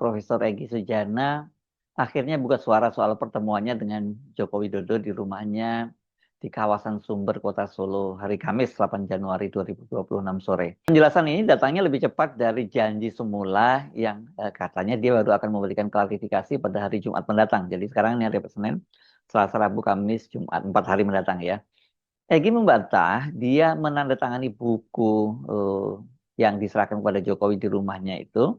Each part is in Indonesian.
Profesor Egy Sujana akhirnya buka suara soal pertemuannya dengan Joko Widodo di rumahnya di kawasan Sumber, Kota Solo, hari Kamis 8 Januari 2026 sore. Penjelasan ini datangnya lebih cepat dari janji semula yang katanya dia baru akan memberikan klarifikasi pada hari Jumat mendatang. Jadi sekarang ini hari Senin, Selasa, Rabu, Kamis, Jumat, 4 hari mendatang ya. Egy membantah dia menandatangani buku yang diserahkan kepada Jokowi di rumahnya itu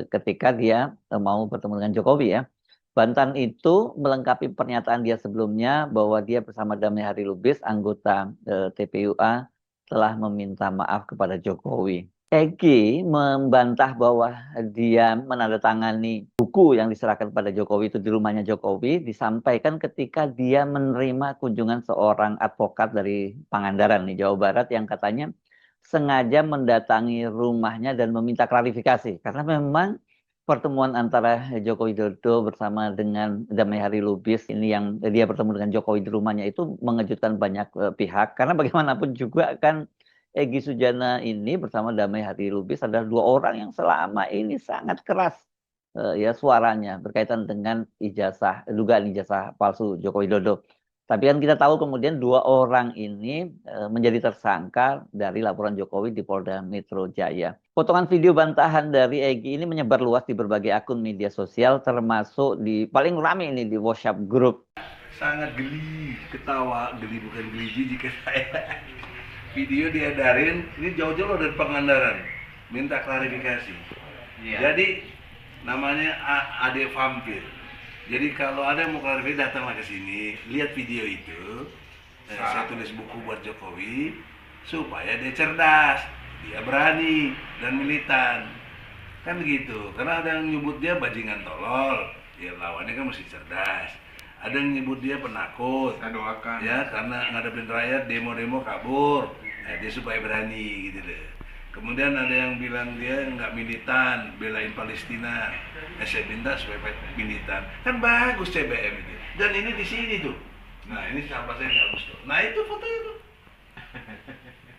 ketika dia mau bertemu dengan Jokowi ya. Bantahan itu melengkapi pernyataan dia sebelumnya bahwa dia bersama Damai Hari Lubis, anggota TPUA, telah meminta maaf kepada Jokowi. Egy membantah bahwa dia menandatangani buku yang diserahkan pada Jokowi itu di rumahnya Jokowi disampaikan ketika dia menerima kunjungan seorang advokat dari Pangandaran di Jawa Barat yang katanya sengaja mendatangi rumahnya dan meminta klarifikasi karena memang pertemuan antara Joko Widodo bersama dengan Damai Hari Lubis ini yang dia bertemu dengan Jokowi di rumahnya itu mengejutkan banyak pihak karena bagaimanapun juga kan Egy Sujana ini bersama Damai Hari Lubis adalah dua orang yang selama ini sangat keras ya suaranya berkaitan dengan dugaan ijazah palsu Joko Widodo. Tapi kan kita tahu kemudian dua orang ini menjadi tersangka dari laporan Jokowi di Polda Metro Jaya. Potongan video bantahan dari Egy ini menyebar luas di berbagai akun media sosial termasuk di paling ramai ini di WhatsApp group. Sangat geli, ketawa, geli bukan geli jijik ke saya. Video diedarin, ini jauh-jauh dari Pangandaran, minta klarifikasi. Iya. Jadi namanya Ade Vampir. Jadi kalau ada yang mau klarifikasi datanglah ke sini, lihat video itu. Saya tulis buku buat Jokowi supaya dia cerdas, dia berani dan militan. Kan gitu. Karena ada yang nyebut dia bajingan tolol, ya lawannya kan mesti cerdas. Ada yang nyebut dia penakut, kita doakan ya karena ngadepin rakyat demo-demo kabur, nah, dia supaya berani gitu deh. Kemudian ada yang bilang dia nggak militan, belain Palestina. Nah, saya minta supaya militan. Kan bagus CBM itu. Dan ini di sini tuh. Nah ini sahabat saya nggak bagus tuh. Nah itu foto itu.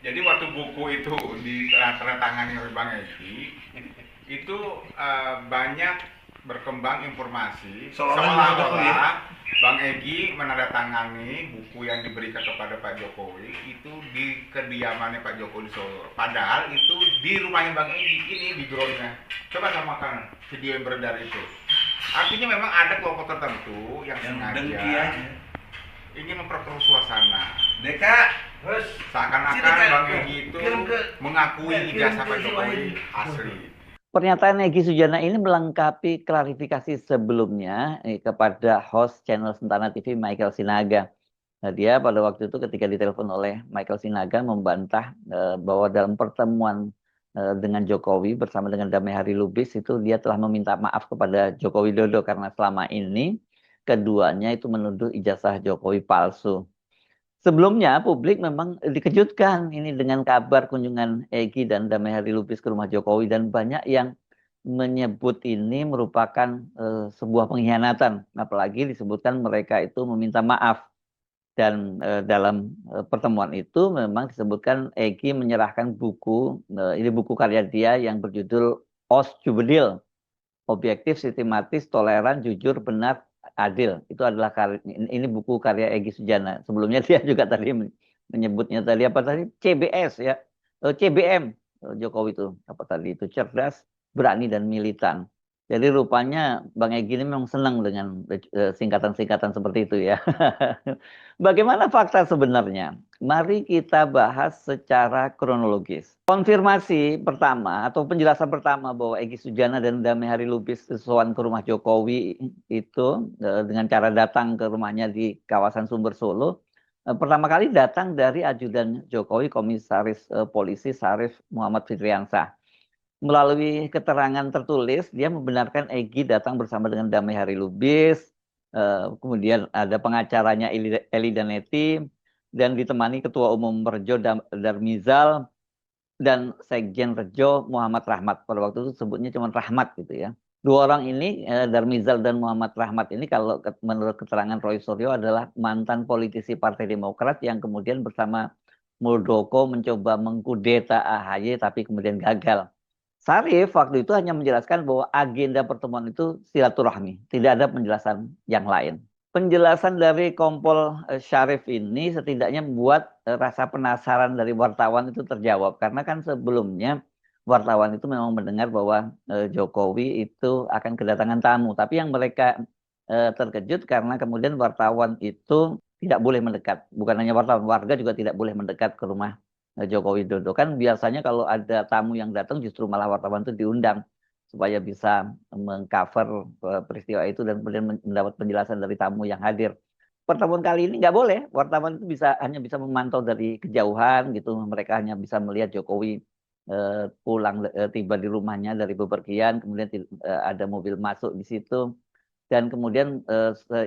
Jadi waktu buku itu ditandatangani oleh Bang Egy, itu banyak berkembang informasi seolah-olah Bang Egy menandatangani buku yang diberikan kepada Pak Jokowi itu di kediamannya Pak Jokowi di Solo. Padahal itu di rumahnya Bang Egy, ini di groundnya. Coba samakan video yang beredar itu. Artinya memang ada kelompok tertentu yang sengaja ingin memperkeruh suasana. Deka, terus seakan-akan Bang Egy itu mengakui ijazah Pak Jokowi asli. Pernyataan Egy Sujana ini melengkapi klarifikasi sebelumnya kepada host channel Sentana TV Michael Sinaga. Nah, dia pada waktu itu ketika ditelepon oleh Michael Sinaga membantah bahwa dalam pertemuan dengan Jokowi bersama dengan Damai Hari Lubis itu dia telah meminta maaf kepada Joko Widodo karena selama ini keduanya itu menuduh ijazah Jokowi palsu. Sebelumnya publik memang dikejutkan ini dengan kabar kunjungan Egy dan Damai Hari Lubis ke rumah Jokowi dan banyak yang menyebut ini merupakan sebuah pengkhianatan, apalagi disebutkan mereka itu meminta maaf dan dalam pertemuan itu memang disebutkan Egy menyerahkan buku ini buku karya dia yang berjudul Os Jubedil, objektif, sistematis, toleran, jujur, benar, adil. Itu adalah ini buku karya Egy Sujana. Sebelumnya dia juga tadi menyebutnya tadi apa tadi CBS ya, CBM Jokowi itu apa tadi itu cerdas, berani dan militan. Jadi rupanya Bang Egy ini memang senang dengan singkatan-singkatan seperti itu ya. Bagaimana fakta sebenarnya? Mari kita bahas secara kronologis. Konfirmasi pertama atau penjelasan pertama bahwa Egy Sujana dan Damai Hari Lubis sowan ke rumah Jokowi itu dengan cara datang ke rumahnya di kawasan Sumber Solo. Pertama kali datang dari ajudan Jokowi Komisaris Polisi Syarif Muhammad Fitriansah. Melalui keterangan tertulis, dia membenarkan Egy datang bersama dengan Damai Hari Lubis, kemudian ada pengacaranya Eli Daneti, dan ditemani Ketua Umum Rejo Darmizal, dan Sekjen Rejo Muhammad Rahmat. Pada waktu itu sebutnya cuma Rahmat gitu ya. Dua orang ini, Darmizal dan Muhammad Rahmat ini kalau menurut keterangan Roy Suryo adalah mantan politisi Partai Demokrat yang kemudian bersama Muldoko mencoba mengkudeta AHY tapi kemudian gagal. Sarif waktu itu hanya menjelaskan bahwa agenda pertemuan itu silaturahmi, tidak ada penjelasan yang lain. Penjelasan dari Kompol Syarif ini setidaknya membuat rasa penasaran dari wartawan itu terjawab, karena kan sebelumnya wartawan itu memang mendengar bahwa Jokowi itu akan kedatangan tamu, tapi yang mereka terkejut karena kemudian wartawan itu tidak boleh mendekat, bukan hanya wartawan, warga juga tidak boleh mendekat ke rumah Joko Widodo. Kan biasanya kalau ada tamu yang datang justru malah wartawan itu diundang supaya bisa mengcover peristiwa itu dan kemudian mendapat penjelasan dari tamu yang hadir. Pertemuan kali ini nggak boleh, wartawan itu hanya bisa memantau dari kejauhan gitu. Mereka hanya bisa melihat Jokowi pulang tiba di rumahnya dari bepergian, kemudian ada mobil masuk di situ. Dan kemudian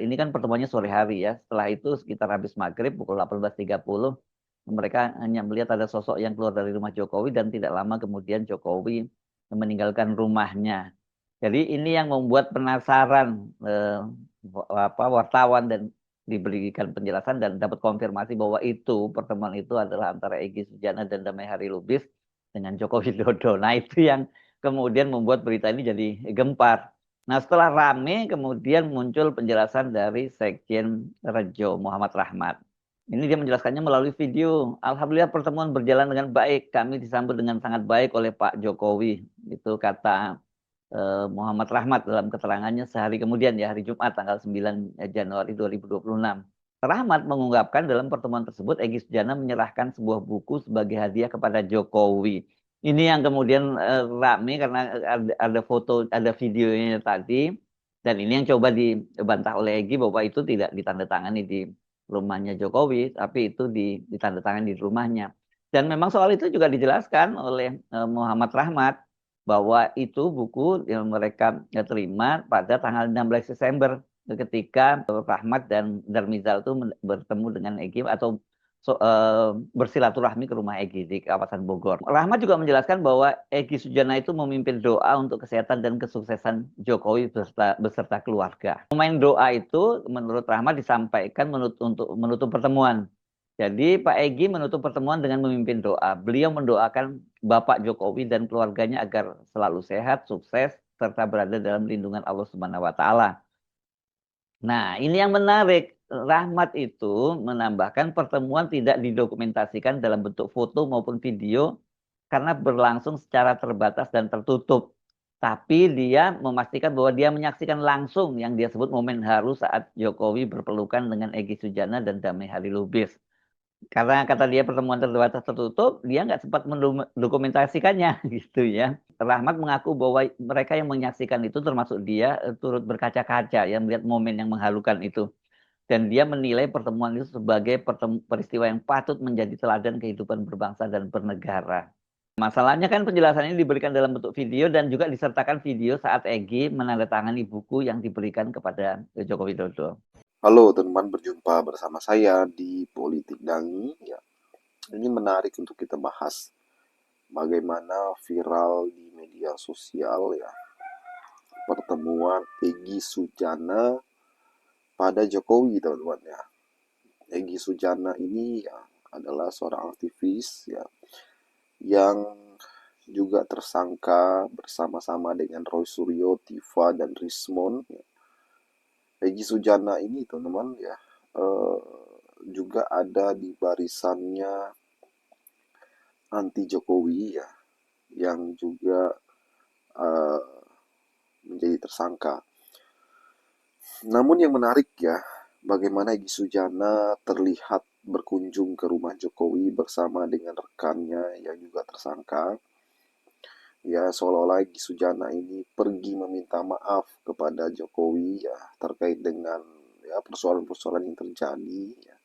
ini kan pertemuannya sore hari ya. Setelah itu sekitar habis maghrib pukul 18.30 mereka hanya melihat ada sosok yang keluar dari rumah Jokowi dan tidak lama kemudian Jokowi meninggalkan rumahnya. Jadi ini yang membuat penasaran wartawan dan diberikan penjelasan dan dapat konfirmasi bahwa itu pertemuan itu adalah antara Egy Sujana dan Damai Hari Lubis dengan Joko Widodo. Nah itu yang kemudian membuat berita ini jadi gempar. Nah setelah rame kemudian muncul penjelasan dari Sekjen Rejo Muhammad Rahmat. Ini dia menjelaskannya melalui video. Alhamdulillah pertemuan berjalan dengan baik. Kami disambut dengan sangat baik oleh Pak Jokowi. Itu kata Muhammad Rahmat dalam keterangannya sehari kemudian ya, hari Jumat tanggal 9 Januari 2026. Rahmat mengungkapkan dalam pertemuan tersebut Egy Sujana menyerahkan sebuah buku sebagai hadiah kepada Jokowi. Ini yang kemudian rame karena ada foto, ada videonya tadi. Dan ini yang coba dibantah oleh Egy bahwa itu tidak ditandatangani di rumahnya Jokowi, tapi itu ditandatangani di rumahnya. Dan memang soal itu juga dijelaskan oleh Muhammad Rahmat bahwa itu buku yang mereka terima pada tanggal 16 Desember ketika Rahmat dan Darmizal itu bertemu dengan Egy atau bersilaturahmi ke rumah Egy di kawasan Bogor. Rahmat juga menjelaskan bahwa Egy Sujana itu memimpin doa untuk kesehatan dan kesuksesan Jokowi beserta keluarga. Pemain doa itu menurut Rahmat disampaikan untuk menutup pertemuan. Jadi Pak Egy menutup pertemuan dengan memimpin doa. Beliau mendoakan Bapak Jokowi dan keluarganya agar selalu sehat, sukses, serta berada dalam lindungan Allah Subhanahu wa Ta'ala. Nah, ini yang menarik. Rahmat itu menambahkan pertemuan tidak didokumentasikan dalam bentuk foto maupun video karena berlangsung secara terbatas dan tertutup. Tapi dia memastikan bahwa dia menyaksikan langsung yang dia sebut momen haru saat Jokowi berpelukan dengan Egy Sujana dan Damai Hari Lubis. Karena kata dia pertemuan terbatas tertutup, dia nggak sempat mendokumentasikannya gitu ya. Rahmat mengaku bahwa mereka yang menyaksikan itu termasuk dia turut berkaca-kaca yang melihat momen yang menghalukan itu. Dan dia menilai pertemuan itu sebagai peristiwa yang patut menjadi teladan kehidupan berbangsa dan bernegara. Masalahnya kan penjelasan ini diberikan dalam bentuk video dan juga disertakan video saat Egy menandatangani buku yang diberikan kepada Joko Widodo. Halo teman, berjumpa bersama saya di Politik Dangi. Ya, ini menarik untuk kita bahas bagaimana viral di media sosial ya pertemuan Egy Sujana pada Jokowi, teman-teman ya. Egy Sujana ini ya adalah seorang aktivis ya yang juga tersangka bersama-sama dengan Roy Suryo, Tifa dan Rismon ya. Egy Sujana ini teman-teman ya juga ada di barisannya anti Jokowi ya yang juga menjadi tersangka. Namun yang menarik ya bagaimana Egy Sujana terlihat berkunjung ke rumah Jokowi bersama dengan rekannya yang juga tersangka. Ya seolah-olah Egy Sujana ini pergi meminta maaf kepada Jokowi ya terkait dengan ya persoalan-persoalan yang terjadi ya.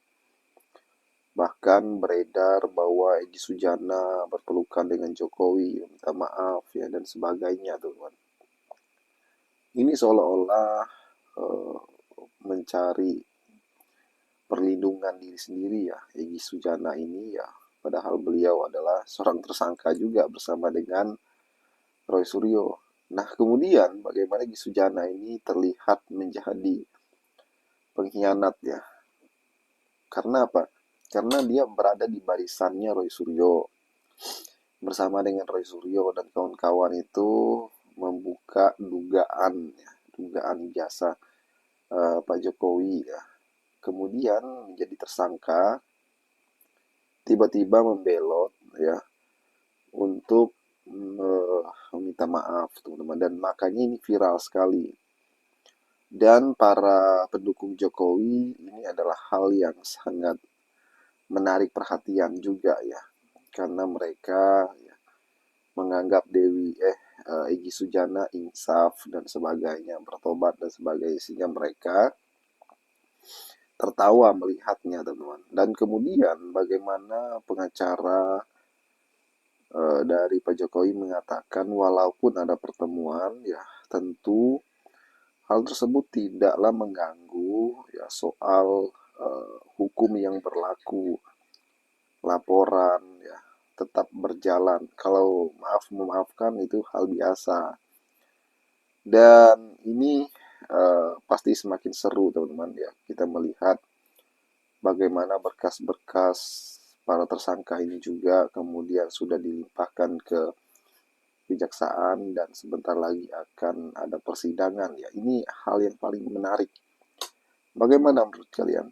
Bahkan beredar bahwa Egy Sujana berpelukan dengan Jokowi minta maaf ya dan sebagainya teman. Ini seolah-olah mencari perlindungan diri sendiri ya Egy Sujana ini ya, padahal beliau adalah seorang tersangka juga bersama dengan Roy Suryo. Nah kemudian bagaimana Egy Sujana ini terlihat menjadi pengkhianat ya. Karena apa? Karena dia berada di barisannya Roy Suryo bersama dengan Roy Suryo dan kawan-kawan itu membuka dugaan jasa Pak Jokowi ya. Kemudian menjadi tersangka, tiba-tiba membelot ya untuk meminta maaf teman-teman, dan makanya ini viral sekali. Dan para pendukung Jokowi ini adalah hal yang sangat menarik perhatian juga ya, karena mereka ya, menganggap Egy Sujana insaf dan sebagainya, bertobat dan sebagainya, sehingga mereka tertawa melihatnya teman-teman. Dan kemudian bagaimana pengacara dari Pak Jokowi mengatakan walaupun ada pertemuan ya tentu hal tersebut tidaklah mengganggu ya soal hukum yang berlaku, laporan ya tetap berjalan. Kalau memaafkan itu hal biasa. Dan ini pasti semakin seru teman-teman ya. Kita melihat bagaimana berkas-berkas para tersangka ini juga kemudian sudah dilimpahkan ke kejaksaan dan sebentar lagi akan ada persidangan ya. Ini hal yang paling menarik. Bagaimana menurut kalian?